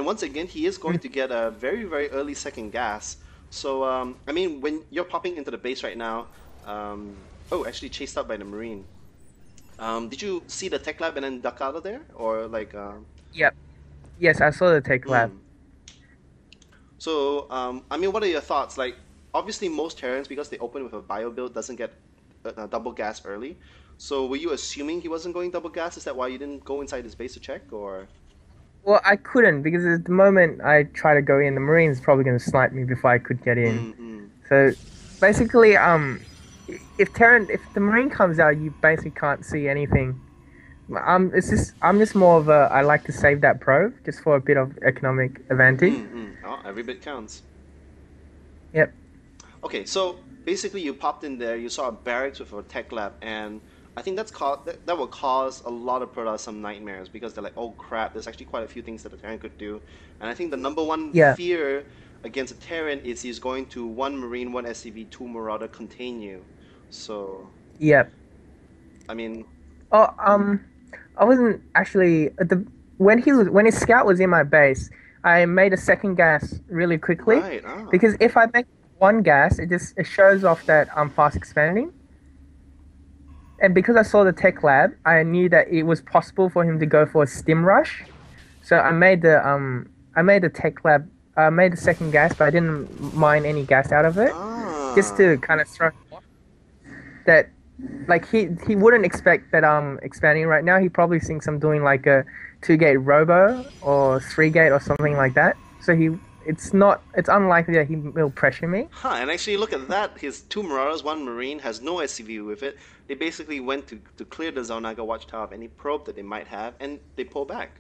once again, he is going to get a very, very early second gas. So, I mean, when you're popping into the base right now, oh, actually chased out by the Marine. Did you see the tech lab and then duck out of there? Or like, Yep. Yes, I saw the tech lab. hmm. So, I mean, what are your thoughts? Like, obviously, most Terrans, because they open with a bio build, doesn't get a double gas early. So, were you assuming he wasn't going double gas? Is that why you didn't go inside his base to check, or? Well, I couldn't because at the moment I try to go in, the Marine's probably going to snipe me before I could get in. Mm-hmm. So basically, if the Marine comes out, you basically can't see anything. I'm just more of a I like to save that probe just for a bit of economic advantage. Mm-hmm. Oh, every bit counts. Yep. Okay, so basically, you popped in there, you saw a barracks with a tech lab, and I think that will cause a lot of Protoss some nightmares because they're like, oh crap, there's actually quite a few things that a Terran could do. And I think the number one Yeah. fear against a Terran is he's going to one Marine, one SCV, two Marauder contain you. So, Yep. I mean, Oh, I wasn't actually at the when his scout was in my base. I made a second gas really quickly right, ah. because if I make one gas, it shows off that I'm fast expanding. And because I saw the tech lab, I knew that it was possible for him to go for a stim rush. So I made the tech lab. I made the second gas, but I didn't mine any gas out of it, just Ah. to kind of throw that. Like he wouldn't expect that I'm expanding right now. He probably thinks I'm doing like a 2 gate robo or 3 gate or something like that. So it's unlikely that he will pressure me. Huh, and actually look at that. His two Marauders, one Marine, has no SCV with it. They basically went to clear the Zonaga Watchtower of any probe that they might have, and they pull back.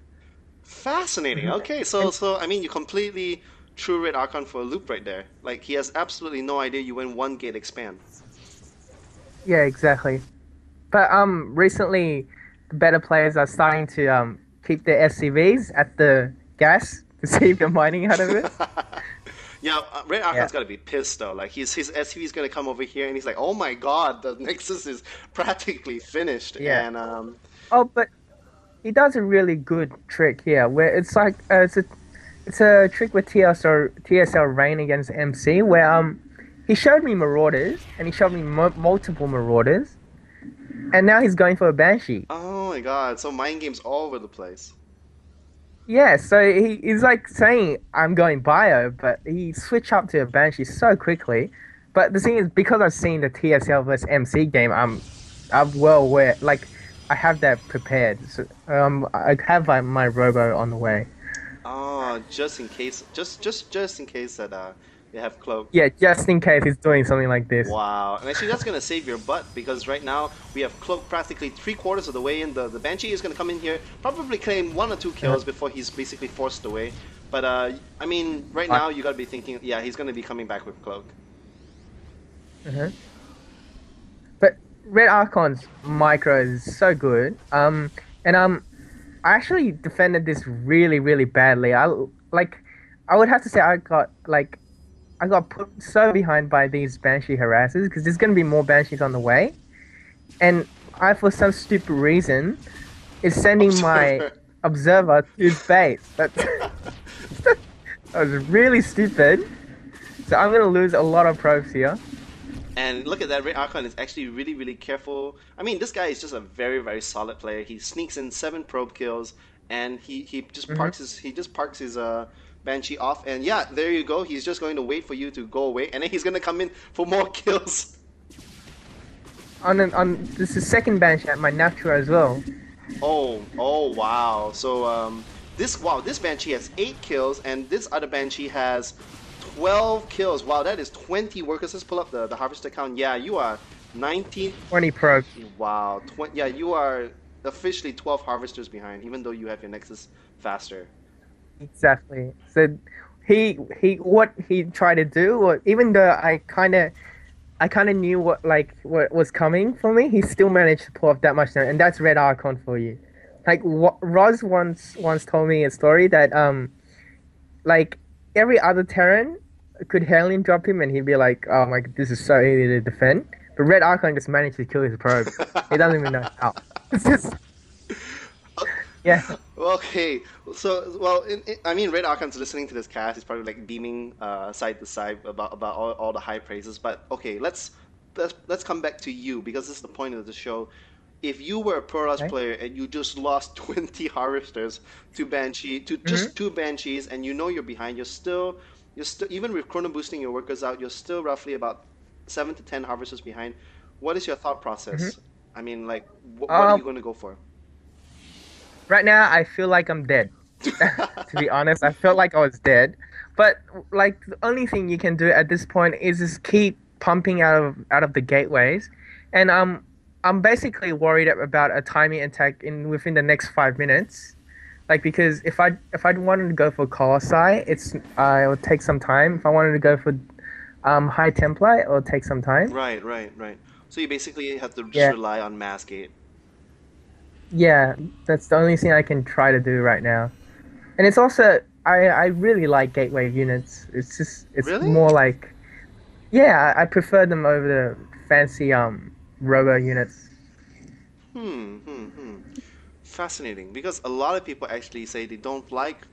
Fascinating. Mhm. Okay, so And so I mean you completely threw Red Archon for a loop right there. Like he has absolutely no idea you went one gate expand. yeah, exactly. But recently the better players are starting to keep their SCVs at the gas to save the mining out of it. Yeah, Red Yeah. Archon's gotta be pissed though. Like his SCV is gonna come over here and he's like, oh my god, the Nexus is practically finished. Yeah. And Oh, but he does a really good trick here, where it's like it's a trick with TSL Rain against MC, where he showed me Marauders and he showed me multiple Marauders, and now he's going for a Banshee. oh my god, so mind games all over the place. Yeah, so he's like saying I'm going bio, but he switched up to a Banshee so quickly. But the thing is, because I've seen the TSL versus MC game, I'm well aware. Like I have that prepared. So, I have my Robo on the way. Oh, just in case, just in case that they have cloak. Yeah, just in case he's doing something like this. Wow, and actually that's gonna save your butt because right now we have cloak practically three-quarters of the way in. The Banshee is gonna come in here, probably claim one or two Uh, kills before he's basically forced away. But I mean, right uh, now you gotta be thinking, yeah, he's gonna be coming back with cloak. uh But Red Archon's micro is so good. And I actually defended this really, really badly. I would have to say I got put so behind by these Banshee harassers because there's gonna be more Banshees on the way, and I, for some stupid reason, is sending my Observer. observer to his base. That was really stupid. So I'm gonna lose a lot of probes here. And look at that, Red Archon is actually really, really careful. I mean, this guy is just a very, very solid player. He sneaks in 7 probe kills, and he just Hmm. parks his Banshee off. And yeah, there you go. He's just going to wait for you to go away, and then he's gonna come in for more kills. On this is second Banshee at my natural as well. Oh wow. So this Banshee has 8 kills, and this other Banshee has 12 kills. Wow, that is 20 workers. Let's pull up the harvester count. Yeah, you are 19. 20 probes. Wow, yeah, you are officially 12 harvesters behind, even though you have your Nexus faster. Exactly. So he what he tried to do, or even though I kind of knew what was coming for me, he still managed to pull off that much damage, and that's Red Archon for you. Like Roz once told me a story that like every other Terran could Hellion drop him and he'd be like, oh my, this is so easy to defend. But Red Archon just managed to kill his probe. He doesn't even know how. It's just Yeah. Well, okay. So, well, I mean, Red Archon's listening to this cast. He's probably like beaming side to side about all the high praises. But okay, let's come back to you because this is the point of the show. If you were a Pro Loss Okay. player and you just lost 20 harvesters to Mm-hmm. just two banshees, and you know you're behind, you're still even with chrono boosting your workers out, you're still roughly about 7 to 10 harvesters behind. What is your thought Mm-hmm. process? I mean, like, what are you Um, going to go for? right now I feel like I'm dead. To be honest, I felt like I was dead. But like the only thing you can do at this point is just keep pumping out of the gateways, and I'm basically worried about a timing attack in within the next 5 minutes. Like because if I wanted to go for Colossi, it'll take some time. If I wanted to go for High Templar, it'll take some time. Right, right, right. So you basically have to just Yeah, rely on mass gate. yeah, that's the only thing I can try to do right now. And it's also I really like gateway units. It's Really? more like yeah, I prefer them over the fancy robo units. Hmm. Fascinating. Because a lot of people actually say they don't like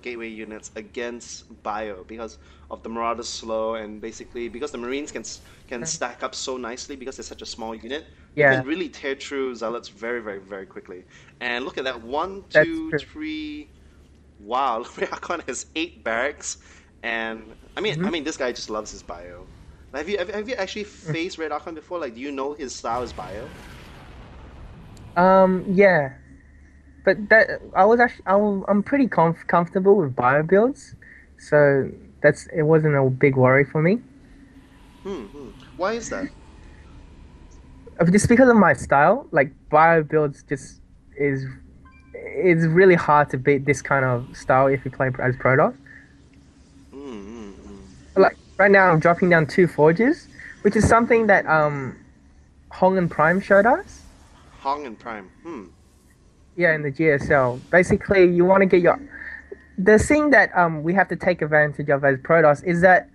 gateway units against bio because of the Marauder's slow and basically because the Marines can stack up so nicely because they're such a small unit. You can Yeah, really tear through Zealots very, very, very quickly. And look at that. One, that's two, true. three. Wow, Reacon has 8 barracks, and Hmm. this guy just loves his bio. Have you actually faced Red Archon before? Like, do you know his style is bio? Yeah, but that I was actually I'm pretty comfortable with bio builds, so that's it wasn't a big worry for me. Hmm. Why is that? Just because of my style, like bio builds just is it's really hard to beat this kind of style if you play as Protoss. Hmm. Like right now, I'm dropping down 2 forges, which is something that Hong and Prime showed us. Hong and Prime. Hmm. Yeah, in the GSL. Basically, you want to get your the thing that we have to take advantage of as Protoss is that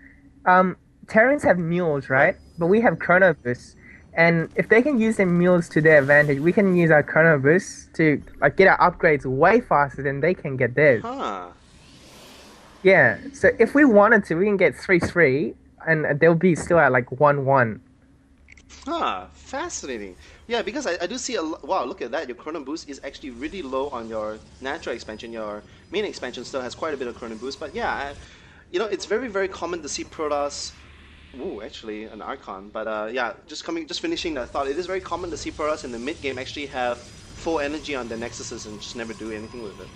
um Terrans have mules, Right. right? But we have chrono boosts. And if they can use their mules to their advantage, we can use our chrono boosts to like get our upgrades way faster than they can get theirs. Huh. Yeah. So if we wanted to, we can get 3-3 and they'll be still at like 1-1. Huh. Fascinating. Yeah, because I do see wow, look at that. Your chrono boost is actually really low on your natural expansion. Your main expansion still has quite a bit of chrono boost, but yeah, it's very, very common to see Protoss. Ooh, actually, an Archon. But yeah, just finishing that thought. It is very common to see Protoss in the mid game actually have full energy on their Nexuses and just never do anything with it,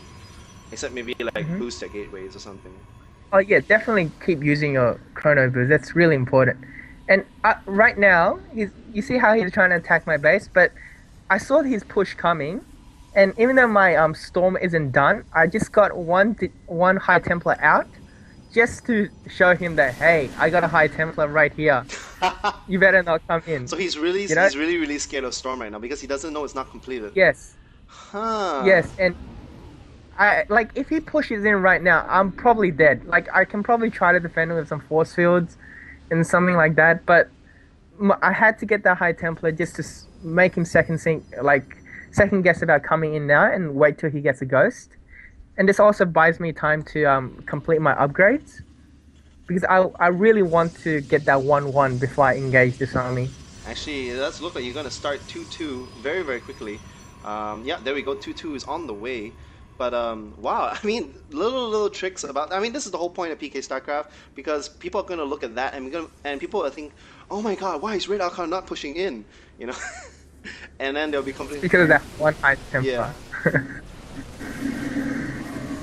except maybe like Hmm. boost their gateways or something. Oh yeah, definitely keep using your chrono boost. That's really important. And right now, you see how he's trying to attack my base, but I saw his push coming, and even though my storm isn't done, I just got one high templar out, just to show him that hey, I got a high templar right here. You better not come in. So You know? he's really, really scared of Storm right now because he doesn't know it's not completed. Yes, Huh. yes, and I like if he pushes in right now, I'm probably dead. Like I can probably try to defend him with some force fields and something like that, but I had to get that high templar just to make him second guess about coming in now and wait till he gets a ghost. And this also buys me time to complete my upgrades because I really want to get that 1-1 before I engage this army. Actually, it does look like you're gonna start 2-2 very, very quickly. Yeah, there we go. 2-2 is on the way. But wow, little tricks about. This is the whole point of PK StarCraft because people are gonna look at that and people will think, oh my God, why is Red Archon not pushing in? You know, and then they'll be completely Because of that one high yeah. templar.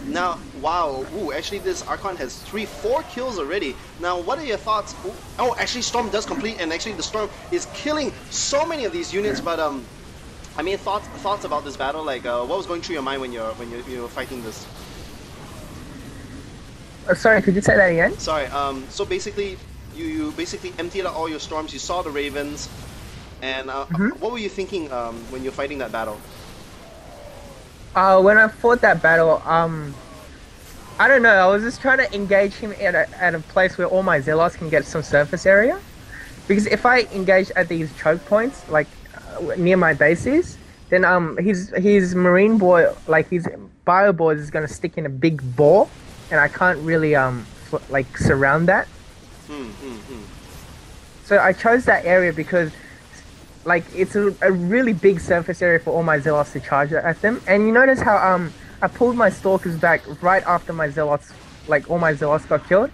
Now, wow, ooh, actually this Archon has 4 kills already. Now, what are your thoughts? Ooh, oh, actually Storm does complete, and actually the Storm is killing so many of these units. But thoughts about this battle. Like, what was going through your mind when you're fighting this? Sorry, could you say that again? Sorry. So basically, you basically emptied out all your storms. You saw the Ravens, and Hmm. what were you thinking when you're fighting that battle? When I fought that battle, I don't know. I was just trying to engage him at a place where all my zealots can get some surface area. Because if I engage at these choke points, like near my bases, then his marine boy, like his bio boy, is gonna stick in a big ball, and I can't really like surround that. Hmm. So I chose that area because like it's a really big surface area for all my zealots to charge at them. And you notice how I pulled my stalkers back right after my zealots, like all my zealots got killed,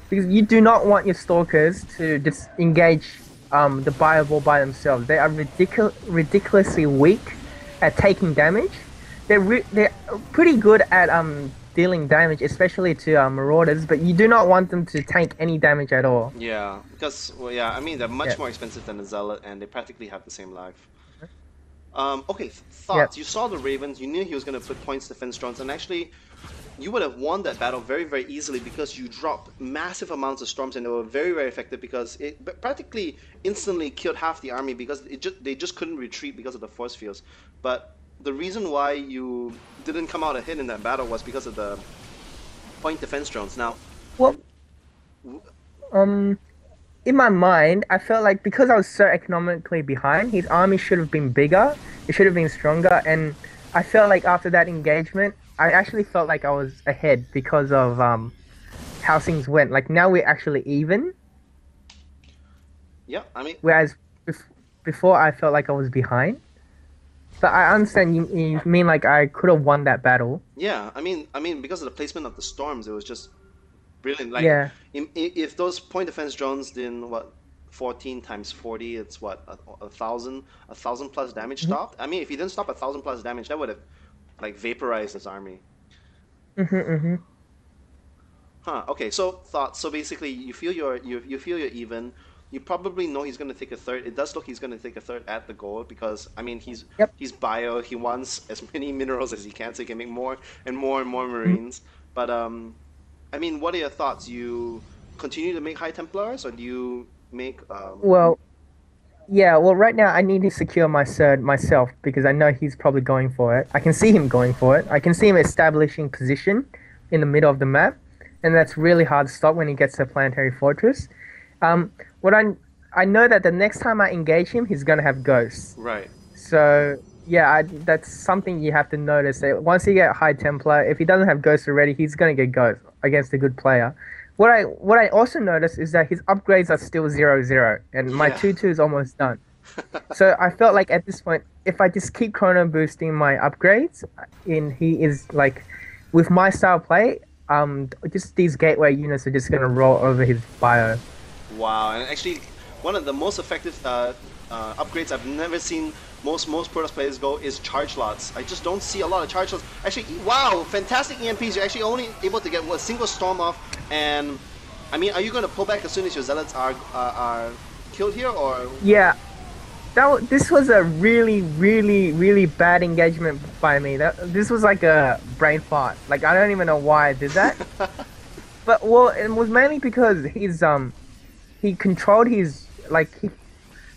because you do not want your stalkers to just engage the bio ball by themselves. They are ridiculously weak at taking damage. They're pretty good at dealing damage, especially to marauders, but you do not want them to take any damage at all. Yeah, because well, yeah, I mean they're much Yeah. more expensive than a zealot, and they practically have the same life. Okay, Yep. thoughts. You saw the Ravens. You knew he was going to put points defense drones, and actually, you would have won that battle very, very easily because you dropped massive amounts of storms, and they were very, very effective because it practically instantly killed half the army because they just couldn't retreat because of the force fields. But the reason why you didn't come out ahead in that battle was because of the point defense drones. Now, Well, um, in my mind, I felt like because I was so economically behind, his army should have been bigger. It should have been stronger, and I felt like after that engagement, I actually felt like I was ahead because of how things went. Like now we're actually even, yeah, I mean, whereas bef before I felt like I was behind. But I understand you mean like I could have won that battle. yeah, I mean, because of the placement of the storms, it was just brilliant. Like, Yeah. if those point defense drones did what, 14 times 40, it's what, a thousand plus damage Hmm. stopped. I mean, if he didn't stop 1,000 plus damage, that would have like vaporized his army. Hmm. Huh. Okay. So thoughts. So basically, you feel you're even. You probably know he's going to take a third. It does look he's going to take a third at the goal because I mean Yep. he's bio. He wants as many minerals as he can so he can make more and more and more Mhm. marines. But I mean, what are your thoughts? You continue to make high templars or do you make Well, yeah, well, right now I need to secure my third myself because I know he's probably going for it. I can see him going for it. I can see him establishing position in the middle of the map, and that's really hard to stop when he gets to Planetary Fortress. What I know that the next time I engage him, he's gonna have ghosts. right? So yeah, that's something you have to notice. That once you get High Templar, if he doesn't have ghosts already, he's gonna get ghosts against a good player. What I also noticed is that his upgrades are still 0-0, and my Yeah. 2-2 is almost done. So I felt like at this point, if I just keep chrono boosting my upgrades, in he is like, with my style play, just these gateway units are just gonna roll over his bio. Wow, and actually, one of the most effective upgrades I've never seen most Protoss players go is charge lots. I just don't see a lot of charge lots. Actually, wow, fantastic EMPs. You're actually only able to get a single storm off, and I mean, are you going to pull back as soon as your zealots are killed here, or Yeah, this was a really, really, really bad engagement by me. This was like a brain fart. Like I don't even know why I did that. But well, it was mainly because he controlled his like he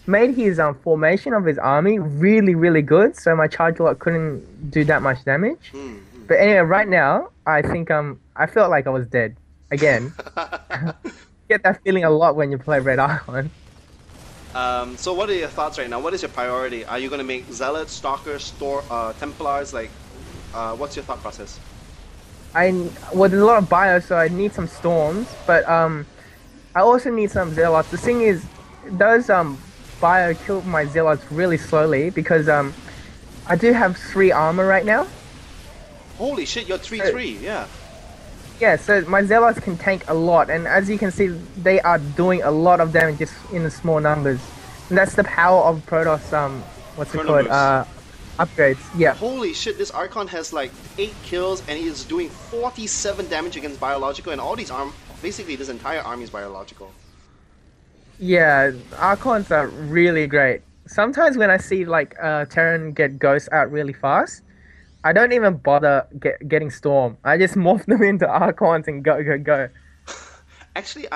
made his formation of his army really, really good. So my charge lot couldn't do that much damage. But anyway, right now I think I felt like I was dead again. Get that feeling a lot when you play Red Icon. So what are your thoughts right now? What is your priority? Are you going to make zealots, stalkers, templars? Like, what's your thought process? I well, there's a lot of bio, so I need some storms, but I also need some zealots. The thing is, those bio kill my zealots really slowly because I do have 3 armor right now. Holy shit, you're three So, three. Yeah. yeah, so my zealots can tank a lot, and as you can see, they are doing a lot of damage just in the small numbers. And that's the power of Protoss. What's it called? Chronomoose. Upgrades. Yeah. Holy shit, this Archon has like 8 kills and he is doing 47 damage against biological and all these basically this entire army is biological. Yeah, Archons are really great. Sometimes when I see like Terran get ghosts out really fast, I don't even bother getting Storm. I just morph them into Archons and go, go, go. Actually,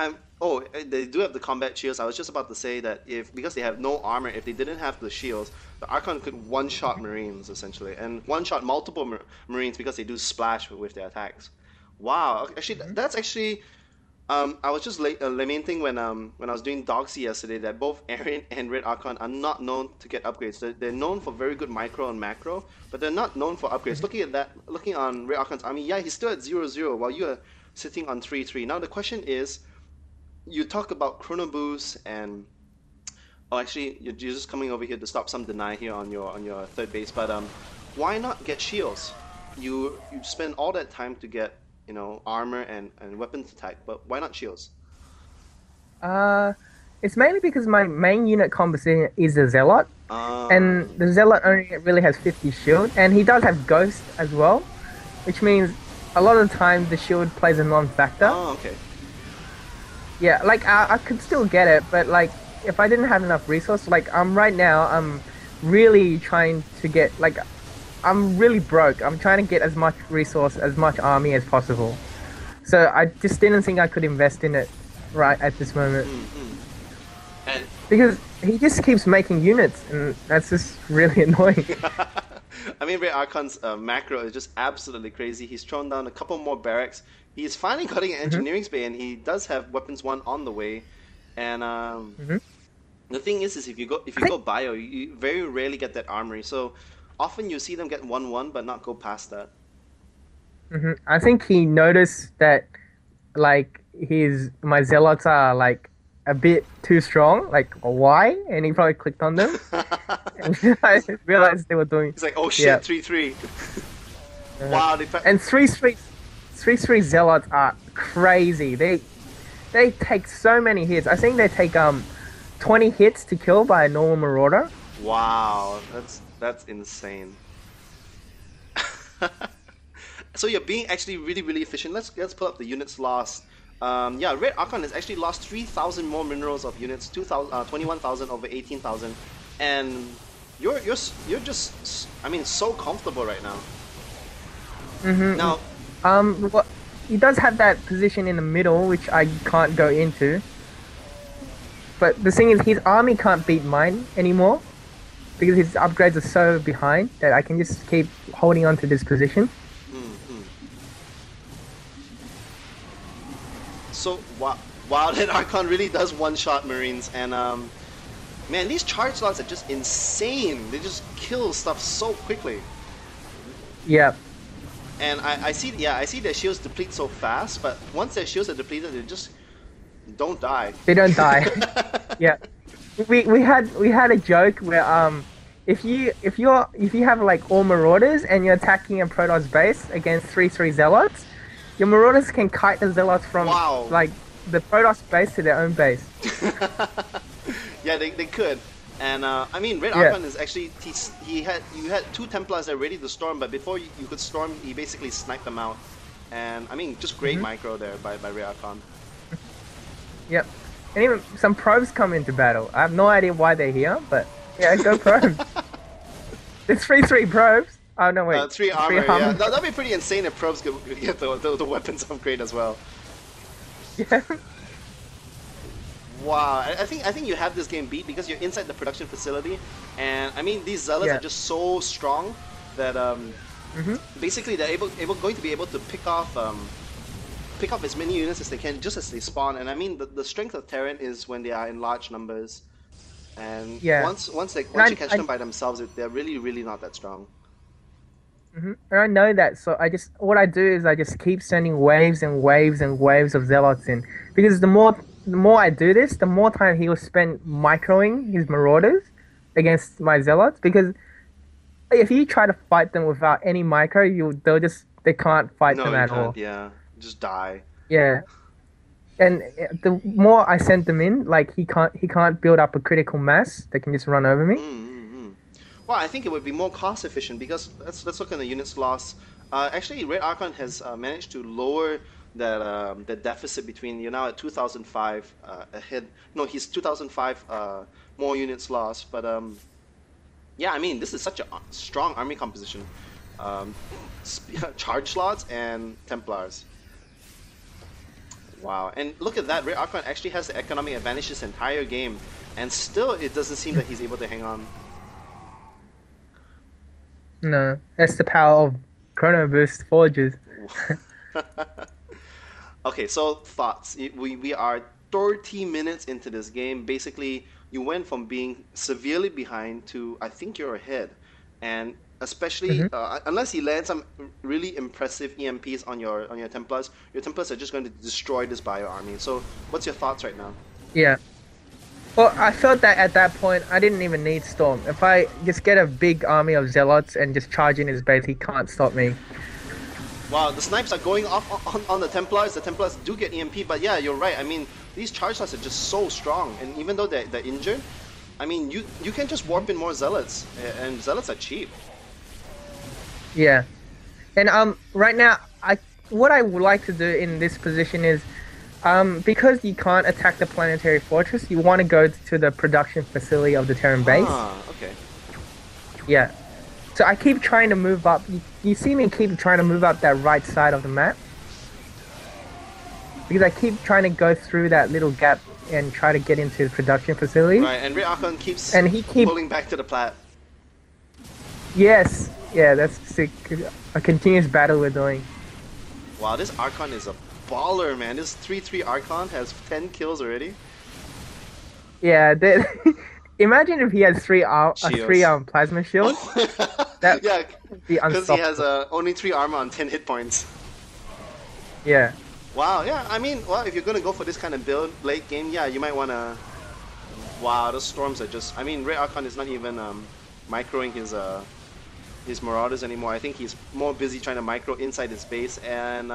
oh, they do have the combat shields. I was just about to say that if because they have no armor, if they didn't have the shields, the Archon could one-shot Marines essentially and one-shot multiple Marines because they do splash with their attacks. Wow, actually that's actually I was just lamenting when I was doing Dogsy yesterday that both Aaron and Red Archon are not known to get upgrades. They're known for very good micro and macro, but they're not known for upgrades. Mhm. Looking at that, looking on Red Archon's army, yeah, he's still at 0-0 while you are sitting on 3-3. Now the question is, you talk about Chrono Boost and oh, actually, you're just coming over here to stop some deny here on your third base, but why not get shields? You spend all that time to get armor and weapons attack, but why not shields? Uh, it's mainly because my main unit composition is a zealot, Ah, and the zealot only really has 50 shield, and he does have ghost as well, which means a lot of the time the shield plays a non-factor. okay. Yeah, like I could still get it, but like if I didn't have enough resource, like right now I'm really trying to get like I'm really broke. I'm trying to get as much resource, as much army as possible. So I just didn't think I could invest in it right at this moment Mm-hmm. And because he just keeps making units, and that's just really annoying. I mean, Ray Archon's macro is just absolutely crazy. He's thrown down a couple more barracks. He's finally cutting an Hmm. engineering bay, and he does have weapons one on the way. And Hmm. the thing is if I you think go bio, you very rarely get that armory. So often you see them get 1-1, but not go past that. I think he noticed that like his my zealots are like a bit too strong. Like why? And he probably clicked on them and realized they were doing. He's like, oh Yeah. shit, 3-3. Uh-huh. Wow, And three zealots are crazy. They take so many hits. I think they take 20 hits to kill by a normal marauder. wow, that's insane. So you're being actually really, really efficient. Let's pull up the units lost. Yeah, Red Archon has actually lost 3,000 more minerals of units, 21,000 over 18,000, and you're just I mean so comfortable right now. Mm-hmm. Now, What he does have that position in the middle, which I can't go into. But the thing is, his army can't beat mine anymore because his upgrades are so behind that I can just keep holding on to this position. hmm. So wow, that Archon really does one-shot Marines, and man, these charge slots are just insane. They just kill stuff so quickly. Yeah, And I see, yeah, I see their shields deplete so fast, but once their shields are depleted, they just don't die. they don't die. Yeah. We had a joke where if you have like all marauders and you're attacking a Protoss base against 3-3 zealots, your marauders can kite the zealots from Wow. like the Protoss base to their own base. Yeah, they could. And I mean, Red Yeah. Archon is actually you had two Templars that are ready to storm, but before you could storm, he basically sniped them out. And I mean, just great Hmm. micro there by Red Archon. Yep. And even some probes come into battle. I have no idea why they're here, but yeah, go probes. It's 3-3 probes. Oh no, wait. Three Three armor, yeah. armor. That'd be pretty insane if probes could get the weapons upgrade as well. Yeah. Wow, I think you have this game beat because you're inside the production facility, and I mean these zealots are Yeah. just so strong that Hmm. basically they're going to be able to pick off as many units as they can just as they spawn. And I mean the strength of Terran is when they are in large numbers, and Yeah. And once you catch them by themselves, they're really not that strong. And I know that, so what I do is I just keep sending waves and waves and waves of zealots in because the more I do this, the more time he will spend microing his marauders against my zealots. Because if you try to fight them without any micro, they can't fight No, them you at can't. all. Yeah, just die. Yeah, and the more I send them in, like he can't build up a critical mass that can just run over me. Mm-hmm. Well, I think it would be more cost efficient because let's look at the units lost. Actually, Red Archon has managed to lower the deficit between you're now at 2005 ahead. No, he's 2005 more units lost. But yeah, I mean this is such a strong army composition. Um, charge slots and Templars. Wow, and look at that. Red Archon actually has the economic advantage this entire game, and still it doesn't seem that he's able to hang on. No, that's the power of Chrono Boost forges. Okay, so thoughts. We are 30 minutes into this game. Basically, you went from being severely behind to I think you're ahead. And especially Hmm. unless he lands some really impressive EMPs on your Templars are just going to destroy this bio army. So, what's your thoughts right now? Yeah. Well, I felt that at that point, I didn't even need Storm. If I just get a big army of Zealots and just charge in his base, he can't stop me. Wow, the snipes are going off on the Templars. The Templars do get EMP, but yeah, you're right. I mean, these charge shots are just so strong, and even though they're injured, I mean, you can just warp in more zealots, and zealots are cheap. Yeah. And right now, I what I would like to do in this position is because you can't attack the planetary fortress, you want to go to the production facility of the Terran base. Ah, okay. Yeah. So I keep trying to move up. You see me keep trying to move up that right side of the map because I keep trying to go through that little gap and try to get into the production facility. Right, and Red Archon keeps And he keep pulling back to the plat. yes, yeah, that's sick. A continuous battle we're doing. Wow, this Archon is a baller, man. This 3-3 Archon has 10 kills already. Yeah, imagine if he had three Shields. plasma shields. That Yeah, would be because he has unstoppable. only 3 armor on 10 hit points. Yeah. Wow, yeah, I mean, well, if you're gonna go for this kind of build late game, yeah, you might wanna. Wow, those storms are just. I mean, Red Archon is not even microing his Marauders anymore. I think he's more busy trying to micro inside his base, and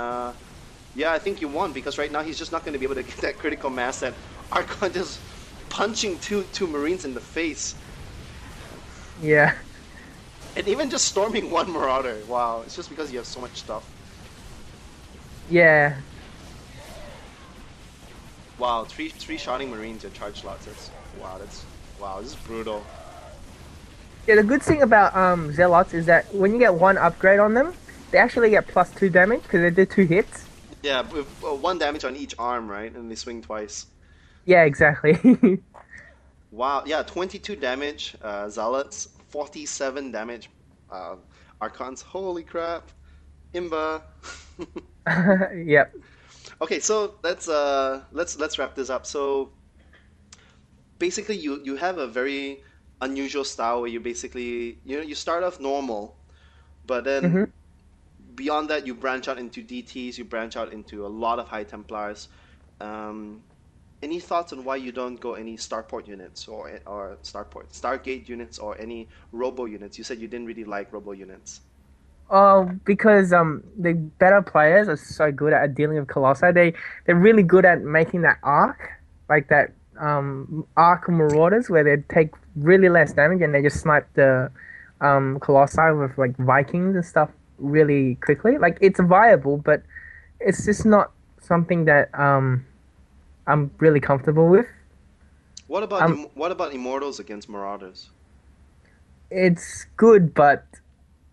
yeah, I think you won because right now he's just not going to be able to get that critical mass that Archon just punching two Marines in the face, Yeah. and even just storming one Marauder. Wow, it's just because you have so much stuff. Yeah. Wow, three shotting Marines in charge slots. That's wow. This is brutal. Yeah, the good thing about Zealots is that when you get one upgrade on them, they actually get +2 damage because they do 2 hits. Yeah, with one damage on each arm, right? And they swing twice. Yeah, exactly. Wow, yeah, 22 damage, Zealots, 47 damage, uh, Archons. Holy crap, Imba. Yep. Okay, so let's wrap this up. So basically, you have a very unusual style where you basically you start off normal, but then Hmm. beyond that you branch out into DTs, you branch out into a lot of High Templars. Um, Any thoughts on why you don't go any starport units or Stargate units or any robo units? You said you didn't really like robo units. Because the better players are so good at dealing with Colossi. They're really good at making that arc, like that arc Marauders where they take really less damage and they just snipe the Colossi with like Vikings and stuff really quickly. Like it's viable, but it's just not something that I'm really comfortable with. Um, What about Immortals against Marauders? it's good, but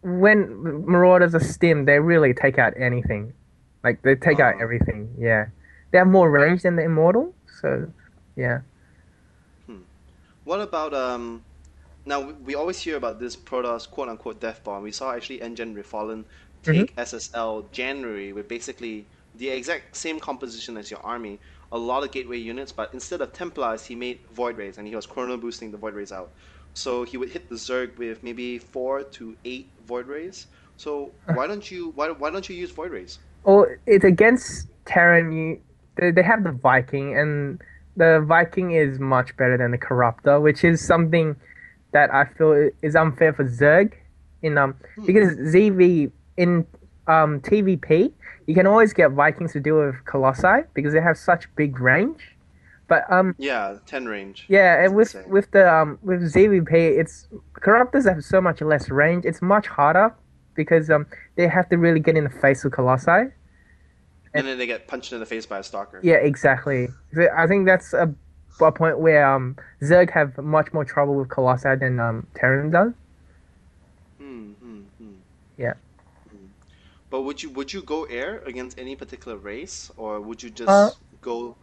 when Marauders are stim, they really take out anything. Like they take out Ah, everything. Yeah, they have more range than the Immortal. So yeah. hmm. What about Now we always hear about this Protoss quote unquote death bomb. We saw actually Engine Refallen Hmm. take SSL January with basically the exact same composition as your army, a lot of gateway units, but instead of Templars, he made Void Rays and he was chrono boosting the Void Rays out. So he would hit the Zerg with maybe 4 to 8 Void Rays. So why don't you use Void Rays? Or it's against Terran. They have the Viking, and the Viking is much better than the Corruptor, which is something that I feel is unfair for Zerg in Hmm. because ZV in TVP you can always get Vikings to deal with Colossi because they have such big range. But Yeah, 10 range. yeah, That's and insane. with ZVP it's Corruptors have so much less range. It's much harder because they have to really get in the face of Colossi. And And then they get punched in the face by a stalker. yeah, exactly. So I think that's a point where Zerg have much more trouble with Colossi than Terran does. Hmm, hmm, hmm, Yeah. hmm. But would you go air against any particular race, or would you Uh, just go,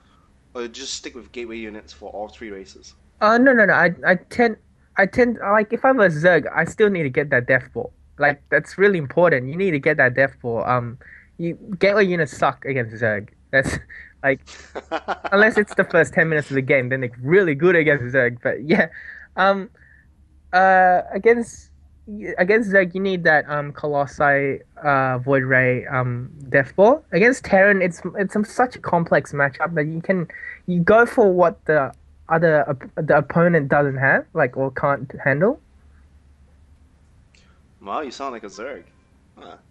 or just stick with gateway units for all 3 races? no, no, no. I tend like if I'm a Zerg, I still need to get that death ball. Like that's really important. You need to get that death ball. You gateway units suck against Zerg. That's like unless it's the first 10 minutes of the game, then they're really good against Zerg. But yeah, um, against Zerg, you need that Colossi, Void Ray, Death Ball. Against Terran, such a complex matchup that you go for what the opponent doesn't have, like, or can't handle. Wow, you sound like a Zerg.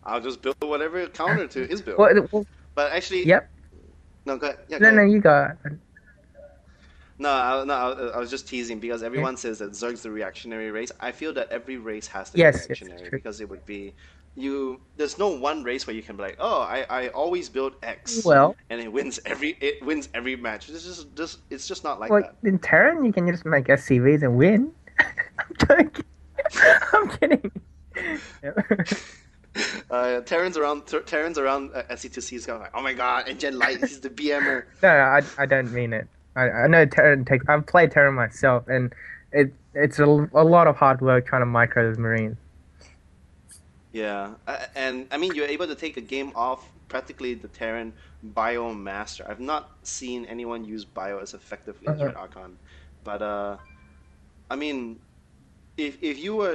I'll just build whatever counter to his build. Well, But actually, yep. no, go ahead. Yeah, go No, no, ahead. you go. I was just teasing because Yeah. everyone says that Zerg's the reactionary race. I feel that every race has to be Yes, yes, it's reactionary true. because it would be you. There's no one race where you can be like, oh, I always build X Well, and it wins every match. It's just not like well, that. in Terran, you can just make SCVs and win. I'm joking. I'm kidding. Yep. Terrans around SC2C is going like, oh my god, nGenLight, he's the BMer. No, no, I don't mean it. I know Terran takes. I've played Terran myself, and it's a lot of hard work trying to micro those Marines. Yeah, and I mean you're able to take a game off practically the Terran Bio Master. I've not seen anyone use Bio as effectively as Uh-huh. Red Archon, but I mean if you were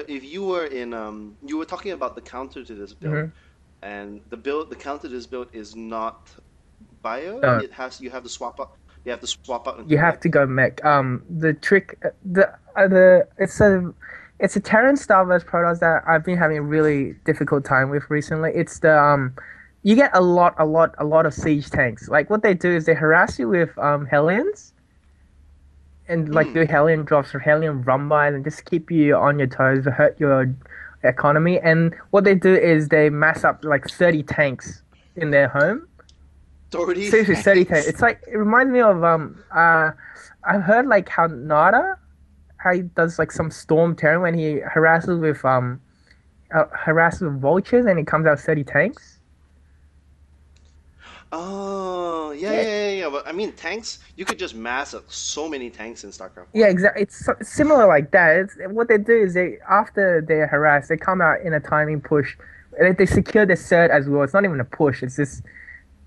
in you were talking about the counter to this build, Hmm. and the counter to this build is not Bio. No, It has you have to swap out you into have Mech. to go mech. The trick, the it's a Terran style versus Protoss that I've been having a really difficult time with recently. It's the you get a lot of siege tanks. Like what they do is they harass you with Hellions and like Hmm. do Hellion drops or Hellion run-bys and just keep you on your toes to hurt your economy. And what they do is they mass up like 30 tanks in their home. 30 Seriously, 30 tanks. tanks. It's like it reminds me of I've heard like how Nada how he does like some storm terror when he harasses with vultures and he comes out 30 tanks. Oh, Yeah, yeah. But I mean, tanks, you could just mass up so many tanks in StarCraft yeah, 1. exactly. Similar like that. What they do is they after they're harassed, they come out in a timing push. They secure the cert as well. It's not even a push. It's just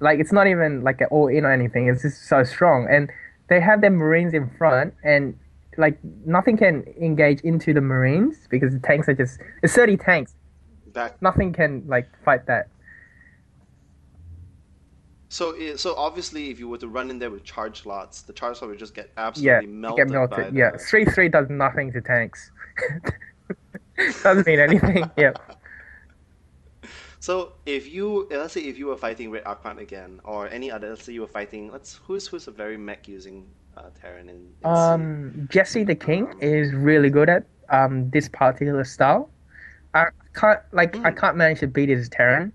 like it's not even like an all in or anything. It's just so strong, and they have their Marines in front, and like nothing can engage into the Marines because the tanks are just it's 30 tanks. Back. Nothing can like fight that. So obviously, if you were to run in there with charge lots, the charge lot would just get Yeah, absolutely you get melted melted. by Yeah, the. 3-3 does nothing to tanks. Doesn't mean anything. Yeah. So if you let's say if you were fighting Red Archon again, or any other, let's say you were fighting, who's a very mech using Terran in C. Jesse the King Um, is really good at this particular style. I hmm. can't manage to beat his Terran.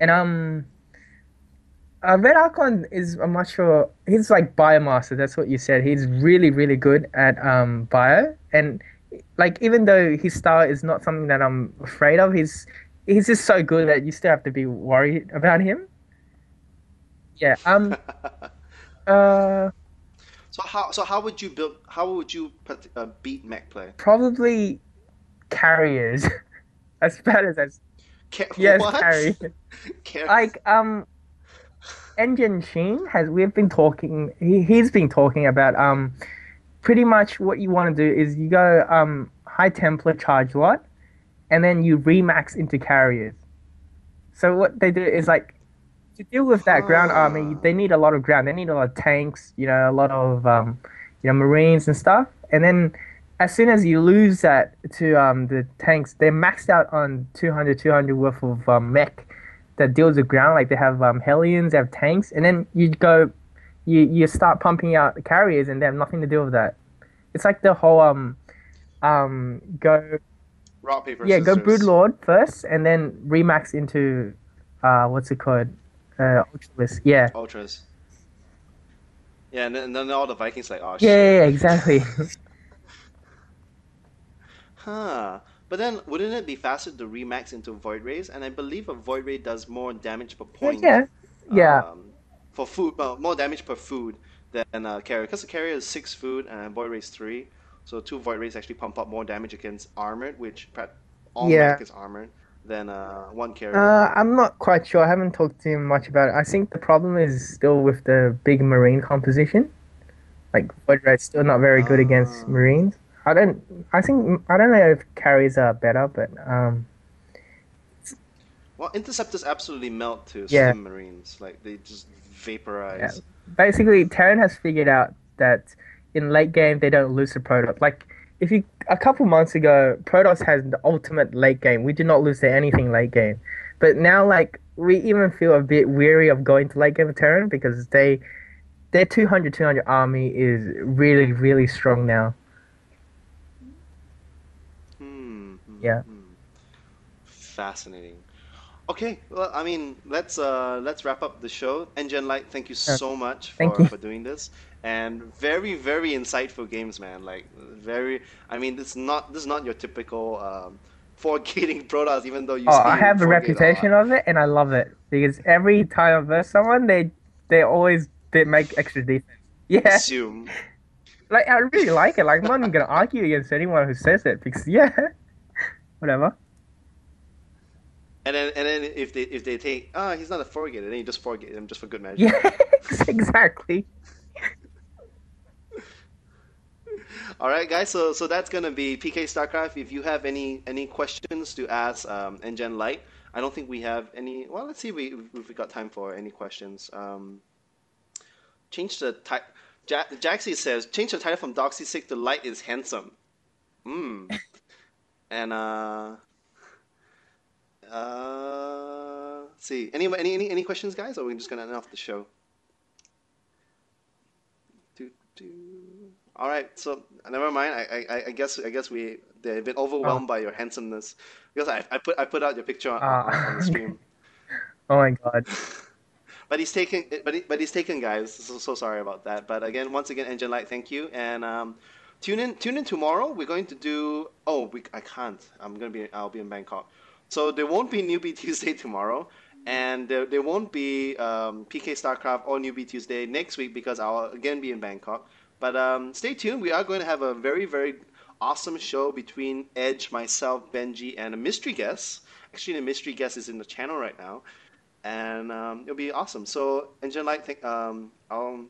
And Red Archon is I'm not sure he's like Biomaster, that's what you said. He's really, really good at bio. And like even though his style is not something that I'm afraid of, he's just so good that you still have to be worried about him. Yeah. Uh So how would you build? How would you beat mech play? Probably carriers. As bad as yes, What? carry. Car- Like Engine Sheen has we've been talking he's been talking about pretty much what you want to do is you go high Templar charge lot and then you remax into carriers. So what they do is like to deal with that ground army, Huh. they need a lot of ground. They need a lot of tanks, a lot of marines and stuff. And then as soon as you lose that to the tanks, they're maxed out on 200 worth of mech that deals with ground. Like they have Hellions, they have tanks, and then you start pumping out the carriers, and they have nothing to do with that. It's like the whole go Rock paper yeah, go scissors. Broodlord first, and then remax into what's it called? Ultralis. Yeah. Ultras. Yeah, and then all the Vikings like, oh Yeah, shit. yeah, yeah, exactly. Huh. But then wouldn't it be faster to remax into Void Rays? And I believe a Void Ray does more damage per Yeah, point, yeah, yeah, um, for food, more damage per food than a carrier. Because the carrier is 6 food and Void Ray is 3. So two Void Rays actually pump up more damage against armored, which all yeah. mech is armored, than one carrier. I'm not quite sure. I haven't talked to him much about it. I think the problem is still with the big marine composition. Like Void Raid's still not very good against Ah, marines. I don't. I think I don't know if carries are better, but well, interceptors absolutely melt to yeah, stim marines. Like they just yeah. vaporize. Basically, Terran has figured out that in late game they don't lose to Protoss. Like if you a couple months ago, Protoss has the ultimate late game. We do not lose to anything late game, but now like we even feel a bit weary of going to late game with Terran because their 200 army is really really strong now. Yeah. Fascinating. Okay, well, I mean, let's wrap up the show. nGenLight, thank you Uh, so much thank you. for doing this, and very very insightful games, man. Like very, I mean, this is not your typical forgating Protoss, even though you Oh, say I you have a forgate a reputation lot. of it, and I love it because every time I verse someone, they always they make extra defense. Yeah, Assume, like I really like it. Like I'm not even gonna argue against anyone who says it because yeah, whatever. and then if they take he's not a forgator, then you just forgate him just for good measure. Yeah, exactly. All right, guys. So that's gonna be PK StarCraft. If you have any questions to ask nGen Light, I don't think we have any. Well, let's see if we got time for any questions. Change the type. Jaxie says change the title from Doxy Sick to Light is handsome. Hmm. And let's see. Any questions, guys? Or are we just gonna end off the show? Do, do. All right, so never mind. I guess they've been Oh, overwhelmed by your handsomeness because I put out your picture on the uh, stream. oh my God. But he's taken, but he's taken, guys. So sorry about that. But again, once again, Engine Light, thank you, and tune in tomorrow. We're going to do. Oh, I can't. I'll be in Bangkok, so there won't be Newbie Tuesday tomorrow, and there won't be PK Starcraft or Newbie Tuesday next week because I'll again be in Bangkok. But stay tuned. We are going to have a very very awesome show between Edge, myself, Benji, and a mystery guest. Actually, the mystery guest is in the channel right now and it'll be awesome. So, Engine Light, I'm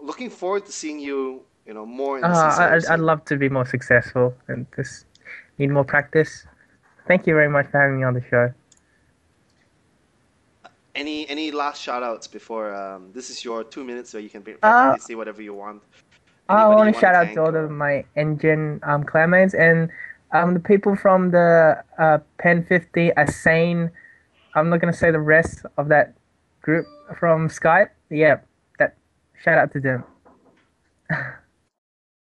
looking forward to seeing you, more in the sea server I'd soon. love to be more successful and just need more practice. Thank you very much for having me on the show. Any last shout outs before this is your 2 minutes where you can Uh, practically say whatever you want. I Anybody want you to want to shout out to thank all of or my engine clanmates and the people from the Pen 50, Asane. I'm not gonna say the rest of that group from Skype. Yeah, that shout out to them.